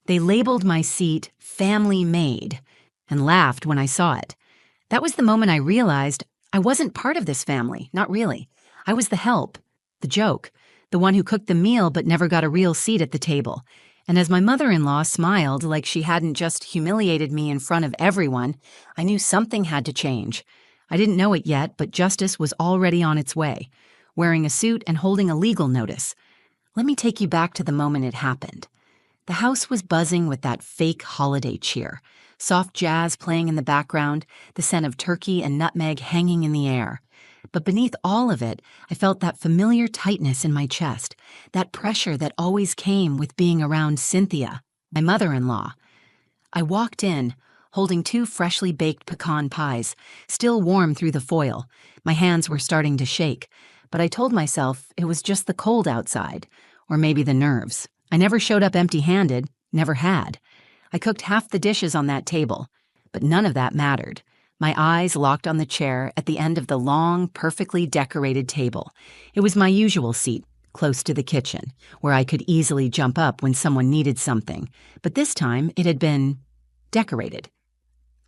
They labeled my seat Family Maid and laughed when I saw it. That was the moment I realized I wasn't part of this family, not really. I was the help, the joke, the one who cooked the meal but never got a real seat at the table. And as my mother-in-law smiled like she hadn't just humiliated me in front of everyone, I knew something had to change. I didn't know it yet, but justice was already on its way, wearing a suit and holding a legal notice. Let me take you back to the moment it happened. The house was buzzing with that fake holiday cheer, soft jazz playing in the background, the scent of turkey and nutmeg hanging in the air. But beneath all of it, I felt that familiar tightness in my chest, that pressure that always came with being around Cynthia, my mother-in-law. I walked in, holding 2 freshly baked pecan pies, still warm through the foil. My hands were starting to shake, but I told myself it was just the cold outside, or maybe the nerves. I never showed up empty-handed, never had. I cooked half the dishes on that table, but none of that mattered. My eyes locked on the chair at the end of the long, perfectly decorated table. It was my usual seat, close to the kitchen, where I could easily jump up when someone needed something, but this time it had been decorated.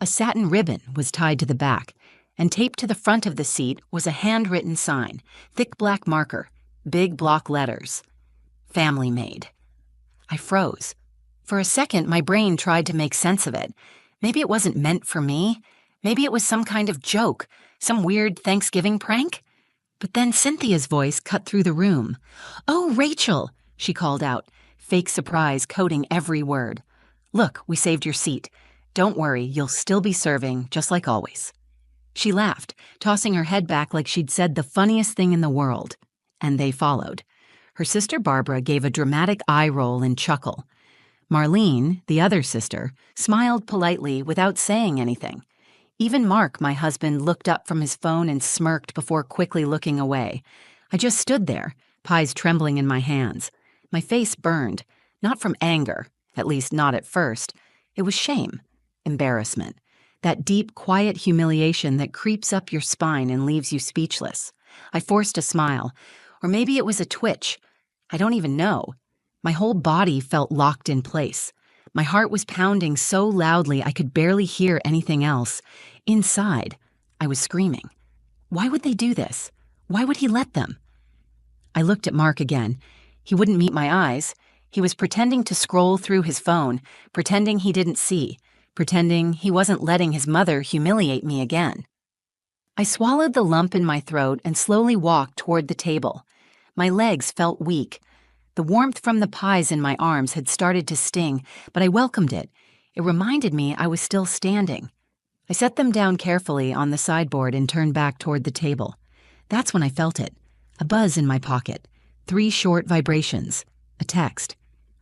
A satin ribbon was tied to the back, and taped to the front of the seat was a handwritten sign, thick black marker, big block letters. Family Maid. I froze. For a second, my brain tried to make sense of it. Maybe it wasn't meant for me. Maybe it was some kind of joke, some weird Thanksgiving prank. But then Cynthia's voice cut through the room. "Oh, Rachel," she called out, fake surprise coating every word. "Look, we saved your seat. Don't worry, you'll still be serving, just like always." She laughed, tossing her head back like she'd said the funniest thing in the world. And they followed. Her sister Barbara gave a dramatic eye roll and chuckle. Marlene, the other sister, smiled politely without saying anything. Even Mark, my husband, looked up from his phone and smirked before quickly looking away. I just stood there, pies trembling in my hands. My face burned, not from anger, at least not at first. It was shame, embarrassment, that deep, quiet humiliation that creeps up your spine and leaves you speechless. I forced a smile, or maybe it was a twitch. I don't even know. My whole body felt locked in place. My heart was pounding so loudly I could barely hear anything else. Inside, I was screaming. Why would they do this? Why would he let them? I looked at Mark again. He wouldn't meet my eyes. He was pretending to scroll through his phone, pretending he didn't see, pretending he wasn't letting his mother humiliate me again. I swallowed the lump in my throat and slowly walked toward the table. My legs felt weak. The warmth from the pies in my arms had started to sting, but I welcomed it. It reminded me I was still standing. I set them down carefully on the sideboard and turned back toward the table. That's when I felt it. A buzz in my pocket. 3 short vibrations. A text.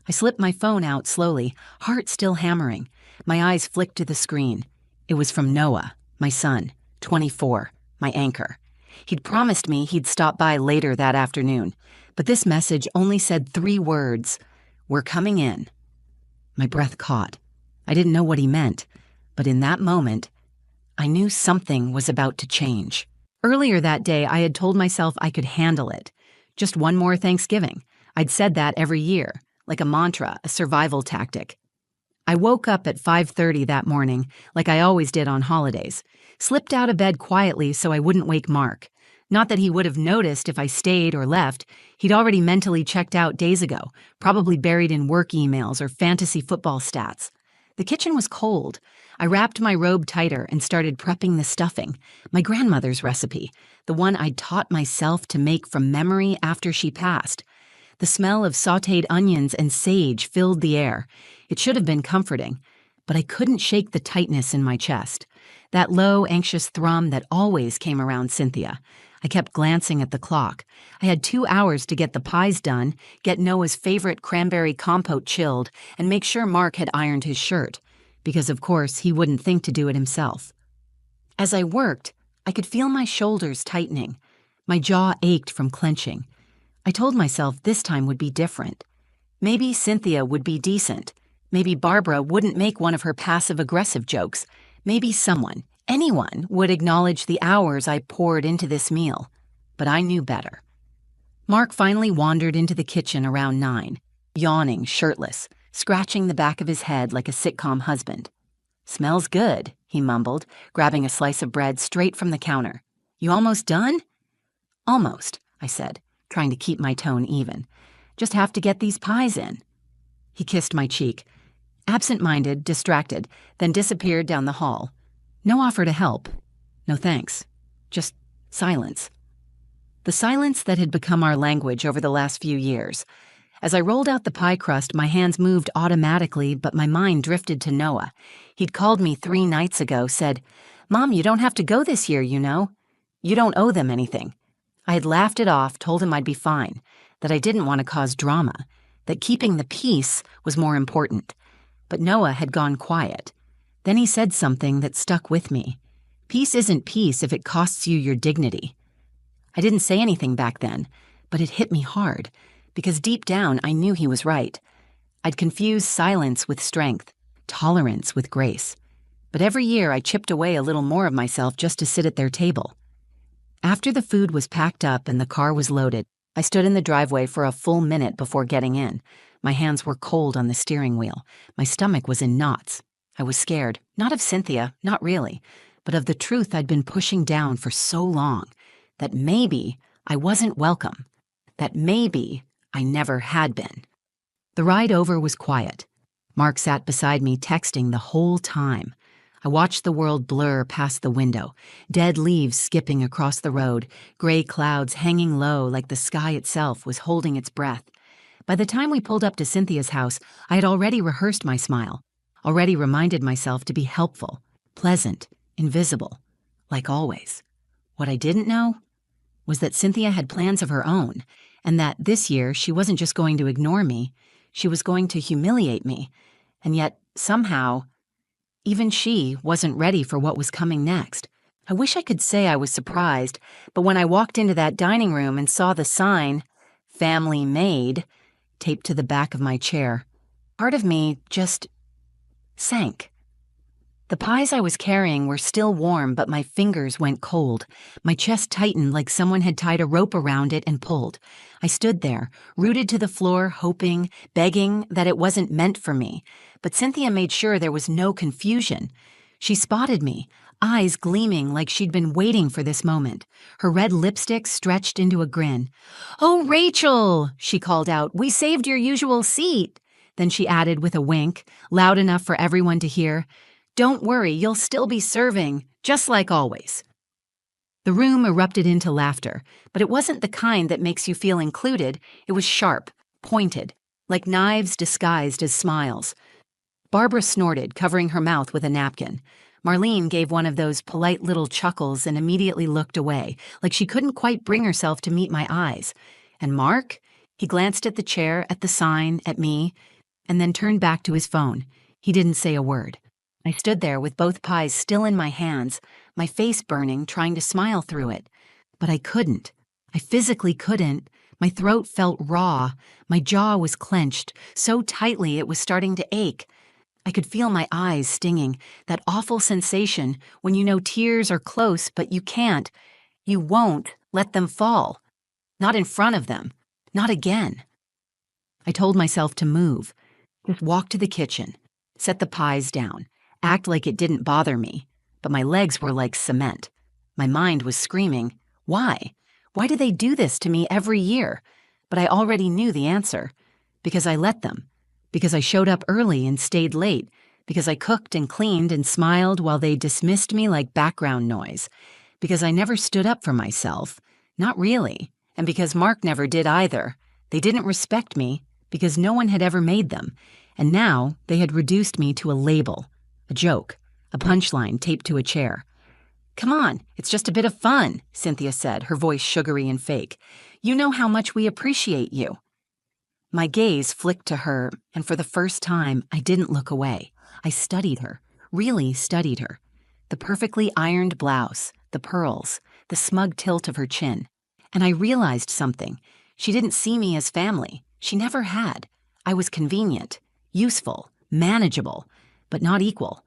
I slipped my phone out slowly, heart still hammering. My eyes flicked to the screen. It was from Noah, my son, 24, my anchor. He'd promised me he'd stop by later that afternoon, but this message only said 3 words: "We're coming in." My breath caught. I didn't know what he meant, but in that moment, I knew something was about to change. Earlier that day, I had told myself I could handle it. Just one more Thanksgiving. I'd said that every year, like a mantra, a survival tactic. I woke up at 5:30 that morning, like I always did on holidays, slipped out of bed quietly so I wouldn't wake Mark. Not that he would have noticed if I stayed or left. He'd already mentally checked out days ago, probably buried in work emails or fantasy football stats. The kitchen was cold. I wrapped my robe tighter and started prepping the stuffing, my grandmother's recipe, the one I'd taught myself to make from memory after she passed. The smell of sautéed onions and sage filled the air. It should have been comforting, but I couldn't shake the tightness in my chest, that low, anxious thrum that always came around Cynthia. I kept glancing at the clock. I had 2 hours to get the pies done, get Noah's favorite cranberry compote chilled, and make sure Mark had ironed his shirt, because of course he wouldn't think to do it himself. As I worked, I could feel my shoulders tightening. My jaw ached from clenching. I told myself this time would be different. Maybe Cynthia would be decent. Maybe Barbara wouldn't make one of her passive-aggressive jokes. Maybe someone, anyone, would acknowledge the hours I poured into this meal. But I knew better. Mark finally wandered into the kitchen around 9, yawning, shirtless, scratching the back of his head like a sitcom husband. "Smells good," he mumbled, grabbing a slice of bread straight from the counter. "You almost done?" "Almost," I said, trying to keep my tone even. "Just have to get these pies in." He kissed my cheek, absent-minded, distracted, then disappeared down the hall. No offer to help. No thanks. Just silence. The silence that had become our language over the last few years. As I rolled out the pie crust, my hands moved automatically, but my mind drifted to Noah. He'd called me 3 nights ago, said, "Mom, you don't have to go this year, you know. You don't owe them anything." I had laughed it off, told him I'd be fine, that I didn't want to cause drama, that keeping the peace was more important. But Noah had gone quiet. Then he said something that stuck with me. Peace isn't peace if it costs you your dignity. I didn't say anything back then, but it hit me hard, because deep down I knew he was right. I'd confused silence with strength, tolerance with grace. But every year I chipped away a little more of myself just to sit at their table. After the food was packed up and the car was loaded, I stood in the driveway for a full minute before getting in. My hands were cold on the steering wheel. My stomach was in knots. I was scared, not of Cynthia, not really, but of the truth I'd been pushing down for so long, that maybe I wasn't welcome, that maybe I never had been. The ride over was quiet. Mark sat beside me texting the whole time. I watched the world blur past the window, dead leaves skipping across the road, gray clouds hanging low like the sky itself was holding its breath. By the time we pulled up to Cynthia's house, I had already rehearsed my smile, already reminded myself to be helpful, pleasant, invisible, like always. What I didn't know was that Cynthia had plans of her own, and that this year she wasn't just going to ignore me, she was going to humiliate me, and yet, somehow, even she wasn't ready for what was coming next. I wish I could say I was surprised, but when I walked into that dining room and saw the sign, "Family Maid," taped to the back of my chair, part of me just sank. The pies I was carrying were still warm, but my fingers went cold. My chest tightened like someone had tied a rope around it and pulled. I stood there, rooted to the floor, hoping, begging that it wasn't meant for me. But Cynthia made sure there was no confusion. She spotted me, eyes gleaming like she'd been waiting for this moment, her red lipstick stretched into a grin. "Oh, Rachel," she called out, "we saved your usual seat." Then she added with a wink, loud enough for everyone to hear, "Don't worry, you'll still be serving, just like always." The room erupted into laughter, but it wasn't the kind that makes you feel included. It was sharp, pointed, like knives disguised as smiles. Barbara snorted, covering her mouth with a napkin. Marlene gave one of those polite little chuckles and immediately looked away, like she couldn't quite bring herself to meet my eyes. And Mark? He glanced at the chair, at the sign, at me, and then turned back to his phone. He didn't say a word. I stood there with both pies still in my hands, my face burning, trying to smile through it. But I couldn't. I physically couldn't. My throat felt raw. My jaw was clenched, so tightly it was starting to ache. I could feel my eyes stinging, that awful sensation when you know tears are close, but you can't. You won't let them fall. Not in front of them. Not again. I told myself to move. Just walk to the kitchen. Set the pies down. Act like it didn't bother me, but my legs were like cement. My mind was screaming, why? Why do they do this to me every year? But I already knew the answer. Because I let them. Because I showed up early and stayed late. Because I cooked and cleaned and smiled while they dismissed me like background noise. Because I never stood up for myself. Not really. And because Mark never did either. They didn't respect me because no one had ever made them. And now they had reduced me to a label. A joke, a punchline taped to a chair. "Come on, it's just a bit of fun," Cynthia said, her voice sugary and fake. "You know how much we appreciate you." My gaze flicked to her, and for the first time, I didn't look away. I studied her, really studied her. The perfectly ironed blouse, the pearls, the smug tilt of her chin. And I realized something. She didn't see me as family. She never had. I was convenient, useful, manageable, but not equal.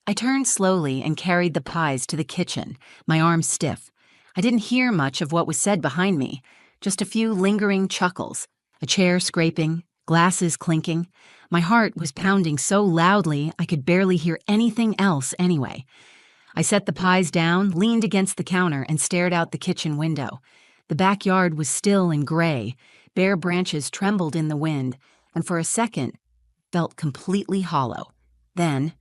I turned slowly and carried the pies to the kitchen, my arms stiff. I didn't hear much of what was said behind me, just a few lingering chuckles, a chair scraping, glasses clinking. My heart was pounding so loudly I could barely hear anything else anyway. I set the pies down, leaned against the counter, and stared out the kitchen window. The backyard was still and gray. Bare branches trembled in the wind, and for a second, felt completely hollow. Then,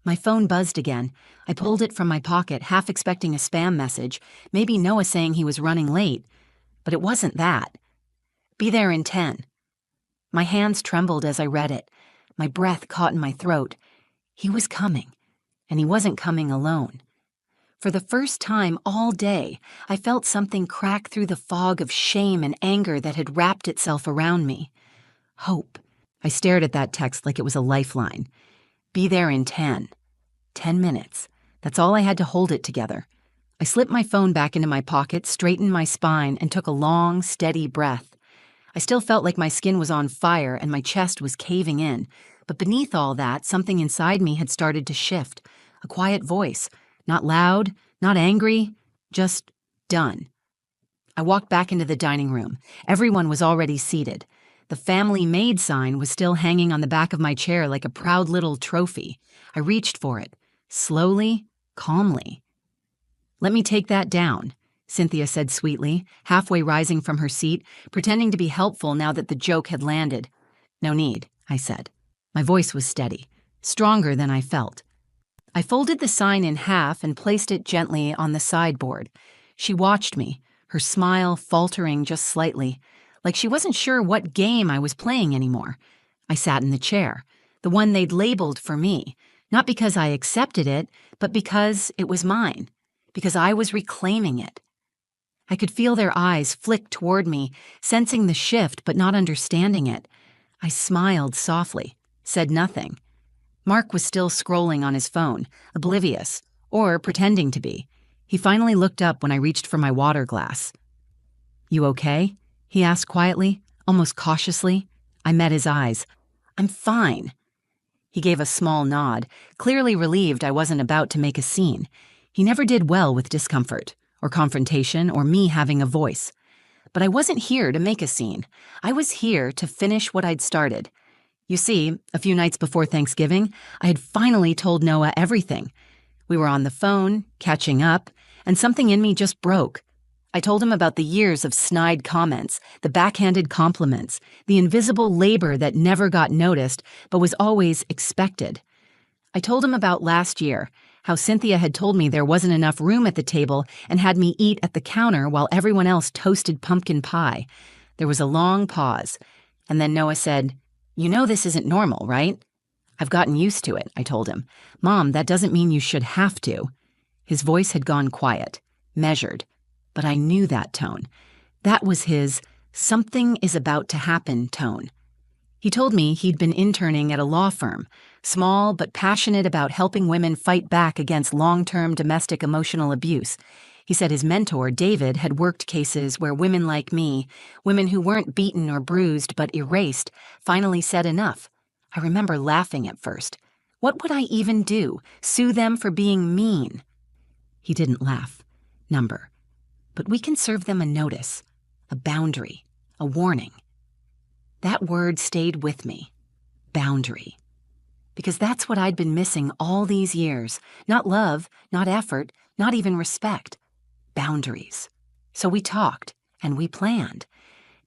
my phone buzzed again. I pulled it from my pocket, half expecting a spam message, maybe Noah saying he was running late. But it wasn't that. Be there in 10. My hands trembled as I read it. My breath caught in my throat. He was coming, and he wasn't coming alone. For the first time all day, I felt something crack through the fog of shame and anger that had wrapped itself around me. Hope. I stared at that text like it was a lifeline. Be there in 10. 10 minutes. That's all I had to hold it together. I slipped my phone back into my pocket, straightened my spine, and took a long, steady breath. I still felt like my skin was on fire and my chest was caving in, but beneath all that, something inside me had started to shift. A quiet voice. Not loud, not angry, just done. I walked back into the dining room. Everyone was already seated. The family Maid sign was still hanging on the back of my chair like a proud little trophy. I reached for it, slowly, calmly. Let me take that down, Cynthia said sweetly, halfway rising from her seat, pretending to be helpful now that the joke had landed. No need, I said. My voice was steady, stronger than I felt. I folded the sign in half and placed it gently on the sideboard. She watched me, her smile faltering just slightly, like she wasn't sure what game I was playing anymore. I sat in the chair, the one they'd labeled for me, not because I accepted it, but because it was mine, because I was reclaiming it. I could feel their eyes flick toward me, sensing the shift but not understanding it. I smiled softly, said nothing. Mark was still scrolling on his phone, oblivious, or pretending to be. He finally looked up when I reached for my water glass. You okay? He asked quietly, almost cautiously. I met his eyes. I'm fine. He gave a small nod, clearly relieved I wasn't about to make a scene. He never did well with discomfort, or confrontation, or me having a voice. But I wasn't here to make a scene. I was here to finish what I'd started. You see, a few nights before Thanksgiving, I had finally told Noah everything. We were on the phone, catching up, and something in me just broke. I told him about the years of snide comments, the backhanded compliments, the invisible labor that never got noticed but was always expected. I told him about last year, how Cynthia had told me there wasn't enough room at the table and had me eat at the counter while everyone else toasted pumpkin pie. There was a long pause, and then Noah said, You know this isn't normal, right? I've gotten used to it, I told him. Mom, that doesn't mean you should have to. His voice had gone quiet, measured, but I knew that tone. That was his something is about to happen tone. He told me he'd been interning at a law firm, small but passionate about helping women fight back against long-term domestic emotional abuse. He said his mentor, David, had worked cases where women like me, women who weren't beaten or bruised but erased, finally said enough. I remember laughing at first. What would I even do? Sue them for being mean? He didn't laugh. Number. But we can serve them a notice, a boundary, a warning. That word stayed with me. Boundary. Because that's what I'd been missing all these years. Not love, not effort, not even respect. Boundaries. So we talked, and we planned.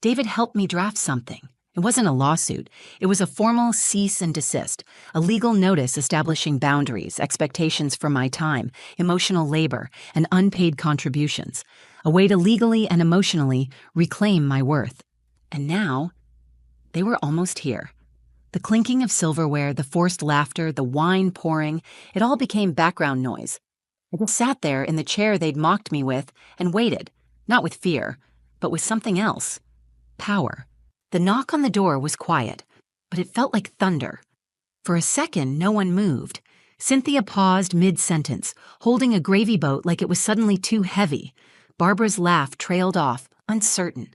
David helped me draft something. It wasn't a lawsuit. It was a formal cease and desist, a legal notice establishing boundaries, expectations for my time, emotional labor, and unpaid contributions. A way to legally and emotionally reclaim my worth. And now, they were almost here. The clinking of silverware, the forced laughter, the wine pouring, it all became background noise. I just sat there in the chair they'd mocked me with and waited, not with fear, but with something else. Power. The knock on the door was quiet, but it felt like thunder. For a second, no one moved. Cynthia paused mid-sentence, holding a gravy boat like it was suddenly too heavy. Barbara's laugh trailed off, uncertain.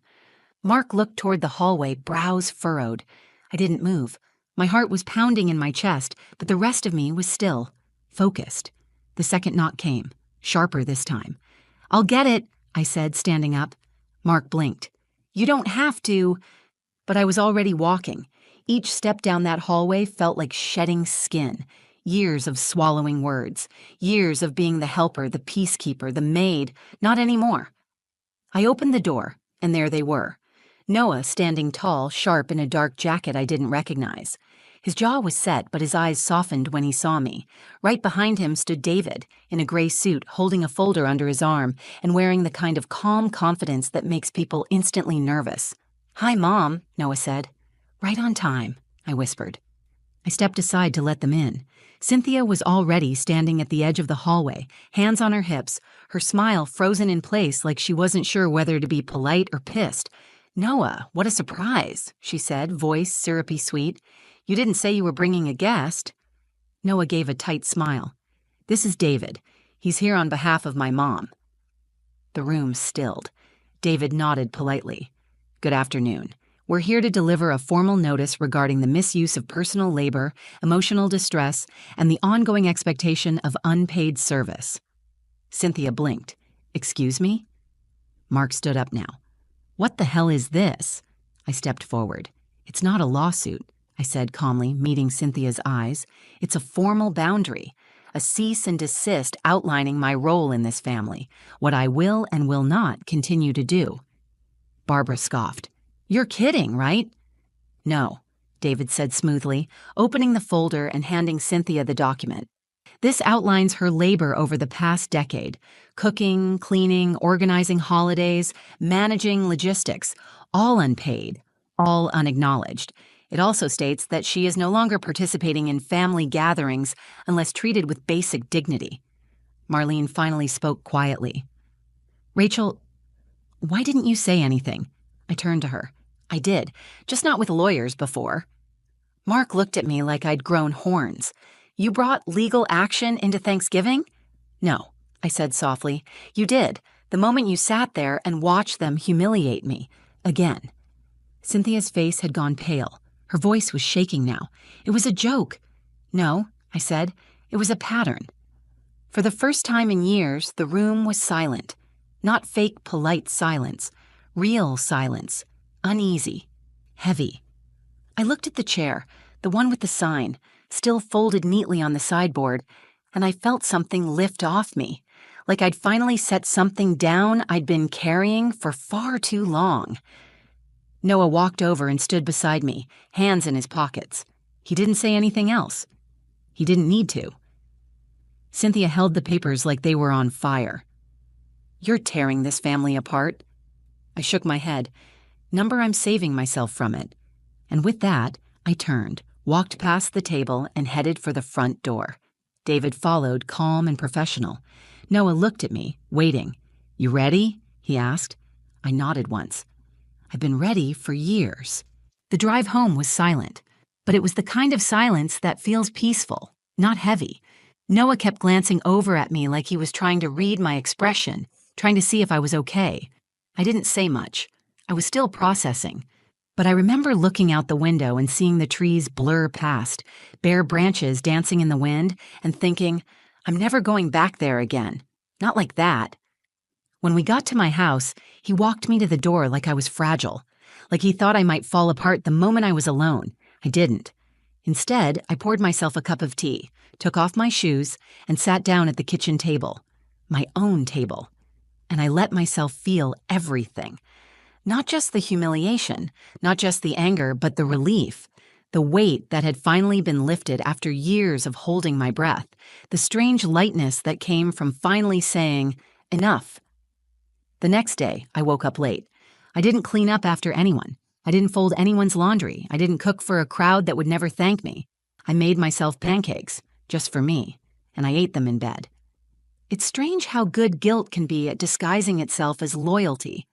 Mark looked toward the hallway, brows furrowed. I didn't move. My heart was pounding in my chest, but the rest of me was still, focused. The second knock came, sharper this time. I'll get it, I said, standing up. Mark blinked. You don't have to. but I was already walking. Each step down that hallway felt like shedding skin. Years of swallowing words. Years of being the helper, the peacekeeper, the maid. Not anymore. I opened the door, and there they were. Noah standing tall, sharp in a dark jacket I didn't recognize. His jaw was set, but his eyes softened when he saw me. Right behind him stood David, in a gray suit, holding a folder under his arm and wearing the kind of calm confidence that makes people instantly nervous. "Hi, Mom," Noah said. "Right on time," I whispered. I stepped aside to let them in. Cynthia was already standing at the edge of the hallway, hands on her hips, her smile frozen in place like she wasn't sure whether to be polite or pissed. "Noah, what a surprise," she said, voice syrupy sweet. "You didn't say you were bringing a guest." Noah gave a tight smile. "This is David. He's here on behalf of my mom." The room stilled. David nodded politely. "Good afternoon. We're here to deliver a formal notice regarding the misuse of personal labor, emotional distress, and the ongoing expectation of unpaid service." Cynthia blinked. "Excuse me?" Mark stood up now. "What the hell is this?" I stepped forward. "It's not a lawsuit," I said calmly, meeting Cynthia's eyes. "It's a formal boundary, a cease and desist outlining my role in this family, what I will and will not continue to do." Barbara scoffed. "You're kidding, right?" "No," David said smoothly, opening the folder and handing Cynthia the document. "This outlines her labor over the past decade: cooking, cleaning, organizing holidays, managing logistics, all unpaid, all unacknowledged. It also states that she is no longer participating in family gatherings unless treated with basic dignity." Marlene finally spoke quietly. "Rachel, why didn't you say anything?" I turned to her. "I did, just not with lawyers before." Mark looked at me like I'd grown horns. "You brought legal action into Thanksgiving?" "No," I said softly. "You did, the moment you sat there and watched them humiliate me. Again." Cynthia's face had gone pale. Her voice was shaking now. "It was a joke." "No," I said. "It was a pattern." For the first time in years, the room was silent. Not fake, polite silence. Real silence. Uneasy. Heavy. I looked at the chair, the one with the sign, still folded neatly on the sideboard, and I felt something lift off me, like I'd finally set something down I'd been carrying for far too long. Noah walked over and stood beside me, hands in his pockets. He didn't say anything else. He didn't need to. Cynthia held the papers like they were on fire. "You're tearing this family apart." I shook my head. "Number, I'm saving myself from it." And with that, I turned, walked past the table, and headed for the front door. David followed, calm and professional. Noah looked at me, waiting. "You ready?" he asked. I nodded once. I've been ready for years. The drive home was silent, but it was the kind of silence that feels peaceful, not heavy. Noah kept glancing over at me like he was trying to read my expression, trying to see if I was okay. I didn't say much. I was still processing. But I remember looking out the window and seeing the trees blur past, bare branches dancing in the wind, and thinking, I'm never going back there again. Not like that. When we got to my house, he walked me to the door like I was fragile, like he thought I might fall apart the moment I was alone. I didn't. Instead, I poured myself a cup of tea, took off my shoes, and sat down at the kitchen table. My own table. And I let myself feel everything. Not just the humiliation, not just the anger, but the relief. The weight that had finally been lifted after years of holding my breath. The strange lightness that came from finally saying, enough. The next day, I woke up late. I didn't clean up after anyone. I didn't fold anyone's laundry. I didn't cook for a crowd that would never thank me. I made myself pancakes, just for me, and I ate them in bed. It's strange how good guilt can be at disguising itself as loyalty.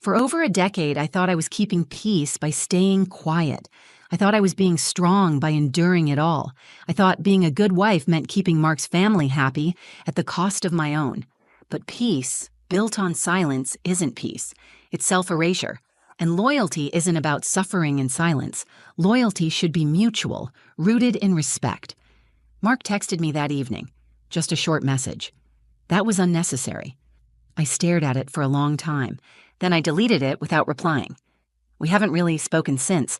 For over a decade, I thought I was keeping peace by staying quiet. I thought I was being strong by enduring it all. I thought being a good wife meant keeping Mark's family happy at the cost of my own. But peace, built on silence, isn't peace. It's self-erasure. And loyalty isn't about suffering in silence. Loyalty should be mutual, rooted in respect. Mark texted me that evening. Just a short message. That was unnecessary. I stared at it for a long time. Then I deleted it without replying. We haven't really spoken since.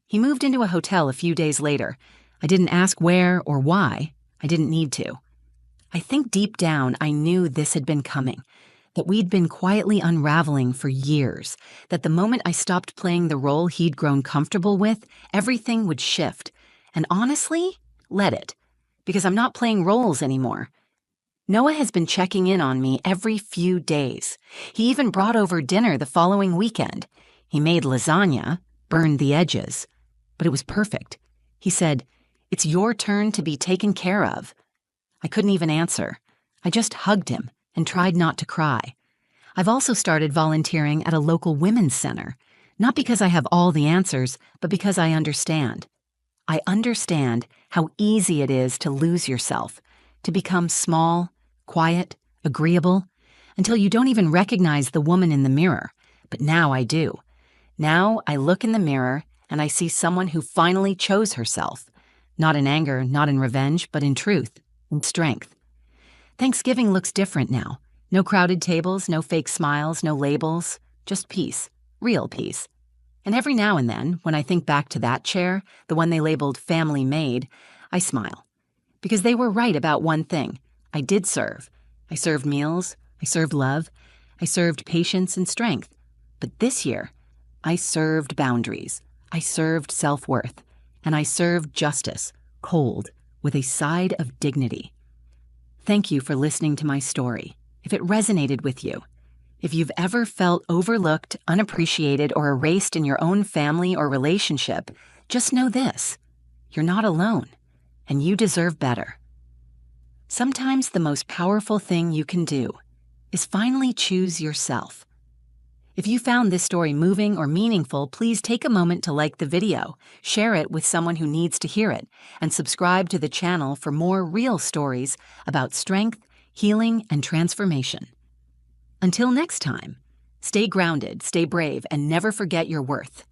He moved into a hotel a few days later. I didn't ask where or why. I didn't need to. I think deep down I knew this had been coming, that we'd been quietly unraveling for years, that the moment I stopped playing the role he'd grown comfortable with, everything would shift. And honestly, let it. Because I'm not playing roles anymore. Noah has been checking in on me every few days. He even brought over dinner the following weekend. He made lasagna, burned the edges, but it was perfect. He said, "It's your turn to be taken care of." I couldn't even answer. I just hugged him and tried not to cry. I've also started volunteering at a local women's center, not because I have all the answers, but because I understand. I understand how easy it is to lose yourself, to become small, quiet, agreeable, until you don't even recognize the woman in the mirror. But now I do. Now I look in the mirror and I see someone who finally chose herself. Not in anger, not in revenge, but in truth, in strength. Thanksgiving looks different now. No crowded tables, no fake smiles, no labels, just peace, real peace. And every now and then, when I think back to that chair, the one they labeled Family Maid, I smile. Because they were right about one thing. I did serve. I served meals. I served love. I served patience and strength. But this year, I served boundaries. I served self-worth. And I served justice, cold, with a side of dignity. Thank you for listening to my story. If it resonated with you, if you've ever felt overlooked, unappreciated, or erased in your own family or relationship, just know this: you're not alone, and you deserve better. Sometimes the most powerful thing you can do is finally choose yourself. If you found this story moving or meaningful, please take a moment to like the video, share it with someone who needs to hear it, and subscribe to the channel for more real stories about strength, healing, and transformation. Until next time, stay grounded, stay brave, and never forget your worth.